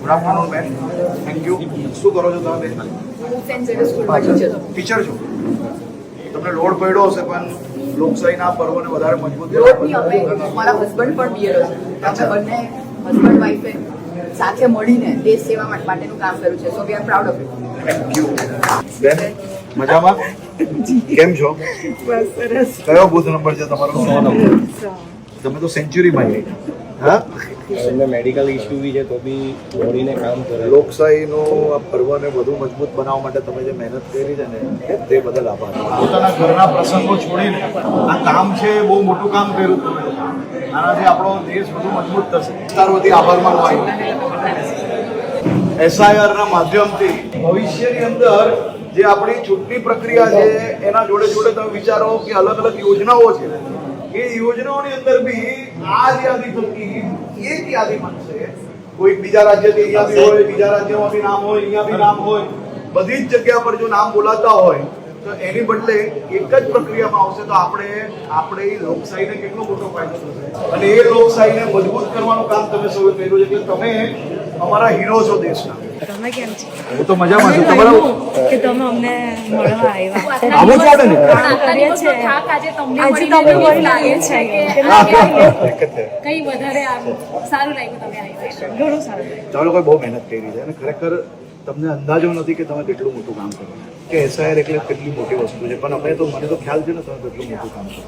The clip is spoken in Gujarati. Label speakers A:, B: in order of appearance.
A: ગુડ આફ્ટરનૂન બેન. Thank you. શું કરો છો તમે બેન? ટીચર છો. તમને લોડ પડ્યો હશે પણ લોકશાહીના પર્વને વધારે મજબૂત
B: મારા હસબન્ડ પણ બીએલઓ છે. આપણે બંને હસબન્ડ વાઈફે સાથે મળીને દેશ સેવા માટેનું કામ કર્યું છે. So we are proud of it.
A: Thank you. બેન મજામાં? કેમ છો?
B: બસ સરસ.
A: કયો બૂથ નંબર છે તમારો? 100 નંબર. તમે તો સેન્ચુરીમાં આવી. હા,
C: એમને મેડિકલ ઇસ્યુ બી છે તો બી દોડીને કામ કરે.
A: લોકશાહીનો આ પર્વને વધુ મજબૂત બનાવવા માટે તમે જે મહેનત કરી છે ને તે બદલ આભાર. પોતાના ઘરના પ્રસંગો છોડીને આ કામ છે, બહુ મોટું કામ કર્યું તમે. આનાથી આપણો દેશ વધુ મજબૂત થશે. વિસ્તારવતી આભાર માનવા આવ્યો. એસઆઈઆરના માધ્યમથી ભવિષ્યની અંદર જે આપણી ચૂંટણી પ્રક્રિયા છે એના જોડે જોડે તમે વિચારો કે અલગ અલગ યોજનાઓ છે, એ યોજનાઓની અંદર બી આ જ યાદી થકી એક યાદી બનશે. કોઈ બીજા રાજ્યથી અહીંયા બી હોય, બીજા રાજ્યમાં બી નામ હોય, અહીંયા બી નામ હોય, બધી જ જગ્યા પર જો નામ બોલાતા હોય તો એની બદલે એક જ પ્રક્રિયામાં આવશે તો આપણે લોકશાહીને કેટલો મોટો ફાયદો થશે. અને એ લોકશાહીને મજબૂત કરવાનું કામ તમે સૌએ કર્યું છે. એટલે તમે અમારા હીરો છો દેશના.
D: તમે કેમ છો?
A: હું તો મજામાં છું. તમારા
D: કે તમે અમને મળવા આવ્યા.
A: આવો છો ને?
D: કરીએ છે. આજે તમને મળી લાગે છે કઈ વધારે આમ સારું લાગ્યું તમે આવ્યા. ઘણું સારું લાગ્યું.
A: તમે લોકોએ બહુ મહેનત કરી છે અને ખરેખર તમને અંદાજો નથી કે તમે કેટલું મોટું કામ કરો કે એસઆઈઆર એટલે કેટલી મોટી વસ્તુ છે. પણ અમે તો મને તો ખ્યાલ છે ને તમે કેટલું મોટું કામ કરો.